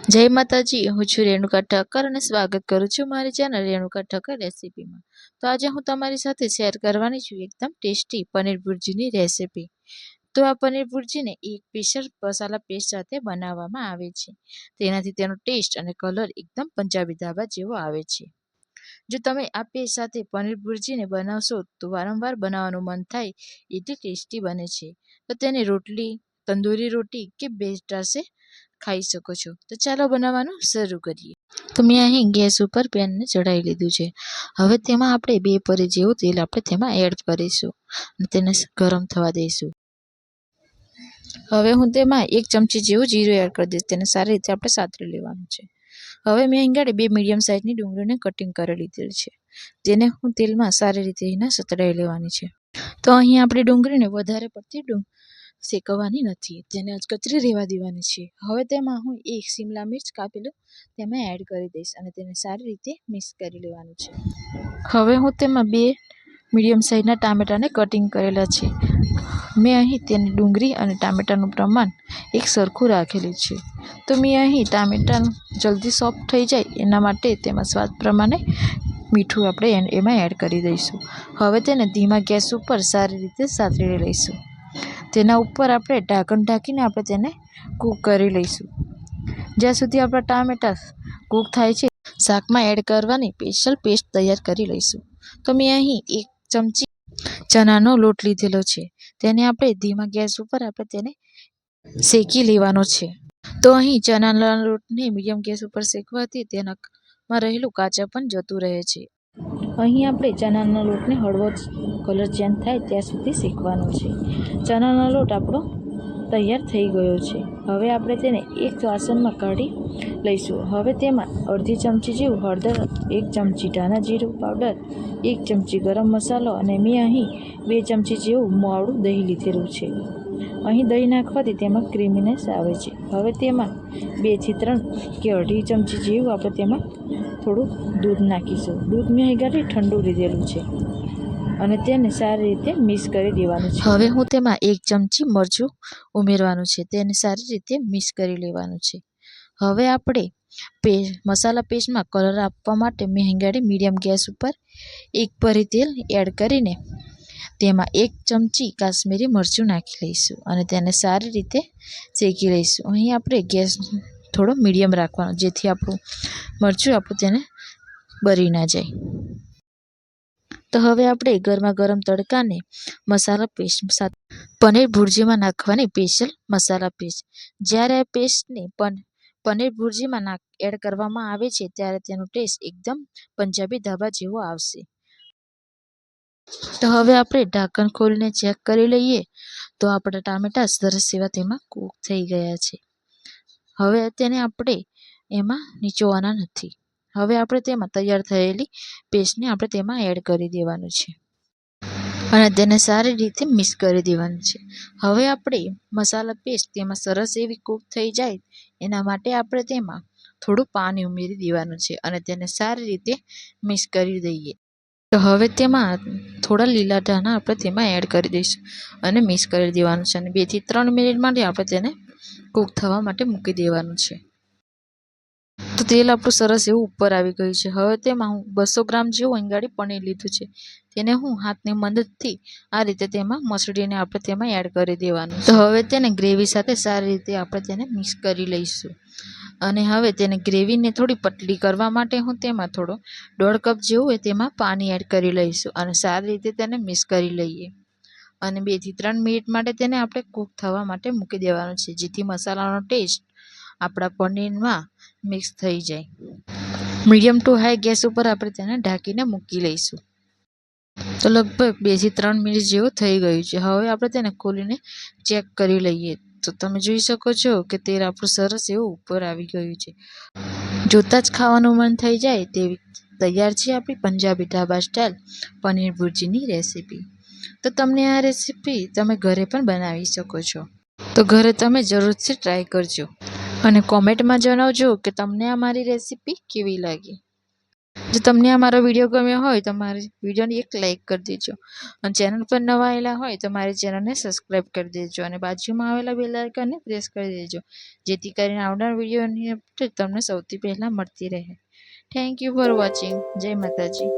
જય માતાજી, હું છું રેણુકા ઠક્કર અને સ્વાગત કરું છું મારી ચેનલ રેણુકા ઠક્કર રેસીપીમાં। તો આજે હું તમારી સાથે શેર કરવાની છું એકદમ ટેસ્ટી પનીર ભુરજીની રેસીપી। તો આ પનીર ભુરજીને એક સ્પેશિયલ મસાલા પેસ્ટ સાથે બનાવવામાં આવે છે, તેનાથી તેનો ટેસ્ટ અને કલર એકદમ પંજાબી ધાબા જેવો આવે છે। જો તમે આ પેસ્ટ સાથે પનીર ભુરજીને બનાવશો તો વારંવાર બનાવવાનું મન થાય એટલી ટેસ્ટી બને છે। તો તેને રોટલી, તંદૂરી રોટી કે બેસ્ટ સાથે ખાઈ શકો છો। તો ચાલો બનાવવાનું શરૂ કરીએ। તો મેં અહીં ગેસ ઉપર પેનને ચડાવી લીધું છે। હવે તેમાં આપણે 2 પરી જેવું તેલ આપણે તેમાં એડ કરીશું અને તેને ગરમ થવા દઈશું। હવે હું તેમાં 1 ચમચી જેવું જીરું એડ કરી દઈશ, તેને સારી રીતે આપણે સાતળી લેવાનું છે। હવે મેં અહીં 2 મીડિયમ સાઇઝની ડુંગળીને કટિંગ કરી લીધેલ છે, તેને હું તેલમાં સારી રીતે એને સતળાઈ લેવાની છે। તો અહીં આપણી ડુંગળીને વધારે પડતી શેકવાની નથી, તેને કચરી રહેવા દેવાની છે। હવે તેમાં હું 1 શિમલા મિર્ચ કાપેલું તેમાં એડ કરી દઈશ અને તેને સારી રીતે મિક્સ કરી લેવાનું છે। હવે હું તેમાં 2 મીડિયમ સાઇઝના ટામેટાને કટિંગ કરેલા છે। મેં અહીં તેની ડુંગળી અને ટામેટાનું પ્રમાણ એક સરખું રાખેલું છે। તો મેં અહીં ટામેટાનું જલ્દી સોફ્ટ થઈ જાય એના માટે તેમાં સ્વાદ પ્રમાણે મીઠું આપણે એમાં એડ કરી દઈશું। હવે તેને ધીમા ગેસ ઉપર સારી રીતે સાતળી લઈશું, તેના ઉપર આપણે ઢાંકણ ઢાંકીને આપણે તેને કૂક કરી લઈશું જ્યાં સુધી આપણા ટામેટા કૂક થાય છે। શાકમાં એડ કરવાની સ્પેશિયલ પેસ્ટ તૈયાર કરી લઈશું। તો મેં અહીં 1 ચમચી ચણાનો લોટ લીધેલો છે, તેને આપણે ધીમા ગેસ ઉપર આપણે તેને શેકી લેવાનો છે। તો અહીં ચણાના લોટને મીડિયમ ગેસ ઉપર શેકવાથી તેનામાં રહેલું કાચાપણ જતું રહે છે। અહીં આપણે ચણાના લોટને હળવો કલર ચેન્જ થાય ત્યાં સુધી શેકવાનો છે। ચણાનો લોટ આપણો તૈયાર થઈ ગયો છે। હવે આપણે તેને એક વાસણમાં કાઢી લઈશું। હવે તેમાં અડધી ચમચી જેવું હળદર, 1 ચમચી ધાણા જીરું પાવડર, 1 ચમચી ગરમ મસાલો અને મેં અહીં 2 ચમચી જેવું મોળું દહીં લીધેલું છે। અહીં દહીં નાખવાથી તેમાં ક્રીમીનેસ આવે છે। હવે તેમાં 2 થી 3 કે અડધી ચમચી જેવું આપણે તેમાં થોડું દૂધ નાખીશું। દૂધ મેં અહીં ઠંડુ લીધેલું છે અને તેને સારી રીતે મિક્સ કરી દેવાનું છે। હવે હું તેમાં 1 ચમચી મરચું ઉમેરવાનું છે, તેને સારી રીતે મિક્સ કરી લેવાનું છે। હવે આપણે મસાલા પેસ્ટમાં કલર આપવા માટે મેં અહીં મીડિયમ ગેસ ઉપર 1 પરી તેલ એડ કરીને તેમાં 1 ચમચી કાશ્મીરી મરચું નાખી લઈશું અને તેને સારી રીતે શેકી લઈશું। અહીં આપણે ગેસ થોડો મીડિયમ રાખવાનો, જેથી આપણું મરચું તેને બળી ના જાય। તો હવે આપણે ગરમા ગરમ તડકાને મસાલા પેસ્ટ સાથે પનીર ભુરજીમાં નાખવાની સ્પેશિયલ મસાલા પેસ્ટ, જ્યારે આ પેસ્ટને પનીર ભુરજીમાં એડ કરવામાં આવે છે ત્યારે તેનો ટેસ્ટ એકદમ પંજાબી ધાબા જેવો આવશે। તો હવે આપણે ઢાંકણ ખોલીને ચેક કરી લઈએ તો આપણા ટામેટા સરસ એવા તેમાં કૂક થઈ ગયા છે। હવે તેને આપણે એમાં નીચોવાના નથી। હવે આપણે તેમાં તૈયાર થયેલી પેસ્ટને આપણે તેમાં એડ કરી દેવાનું છે અને તેને સારી રીતે મિક્સ કરી દેવાનું છે। હવે આપણે મસાલા પેસ્ટ તેમાં સરસ એવી કૂક થઈ જાય એના માટે આપણે તેમાં થોડું પાણી ઉમેરી દેવાનું છે અને તેને સારી રીતે મિક્સ કરી દઈએ। તો હવે તેમાં થોડા લીલા ધાણા આપણે તેમાં એડ કરી દઈશું અને મિક્સ કરી દેવાનું છે અને 2 થી 3 મિનિટ માટે આપણે તેને કૂક થવા માટે મૂકી દેવાનું છે। તો તેલ આપણું સરસ એવું ઉપર આવી ગયું છે। હવે તેમાં હું 200 ગ્રામ જેવું અહીં પનીર લીધું છે, તેને હું હાથની મદદથી આ રીતે તેમાં મસળીને આપણે તેમાં એડ કરી દેવાનું। તો હવે તેને ગ્રેવી સાથે સારી રીતે આપણે તેને મિક્સ કરી લઈશું અને હવે તેને ગ્રેવીને થોડી પતલી કરવા માટે હું તેમાં થોડો 1.5 કપ જેવું તેમાં પાણી એડ કરી લઈશું અને સારી રીતે તેને મિક્સ કરી લઈએ અને 2 થી 3 મિનિટ માટે તેને આપણે કૂક થવા માટે મૂકી દેવાનું છે, જેથી મસાલાનો ટેસ્ટ આપણા પનીરમાં મિક્સ થઈ જાય। મીડિયમ ટુ હાઈ ગેસ ઉપર આપણે તેને ઢાંકીને મૂકી લઈશું। તો લગભગ 2 થી 3 મિનિટ જેવું થઈ ગયું છે। હવે આપણે તેને ખોલીને ચેક કરી લઈએ તો તમે જોઈ શકો છો કે તેલ આપણું સરસ એવું ઉપર આવી ગયું છે। જોતાં જ ખાવાનું મન થઈ જાય તેવી તૈયાર છે આપણી પંજાબી ઢાબા સ્ટાઇલ પનીર ભુરજીની રેસીપી। તો તમને આ રેસીપી તમે ઘરે પણ બનાવી શકો છો, તો ઘરે તમે જરૂરથી ટ્રાય કરજો અને કોમેન્ટમાં જણાવજો કે તમને આ મારી રેસીપી કેવી લાગી। જો તમને આ મારો વિડીયો ગમ્યો હોય તો મારી વિડીયોને એક લાઇક કરી દેજો અને ચેનલ પર નવા આવેલા હોય તો મારી ચેનલને સબસ્ક્રાઈબ કરી દેજો અને બાજુમાં આવેલા બેલ આઇકનને પ્રેસ કરી દેજો જેથી કરીને આવનાર વિડીયોની અપડેટ તમને સૌથી પહેલાં મળતી રહે. Thank you for watching. જય માતાજી.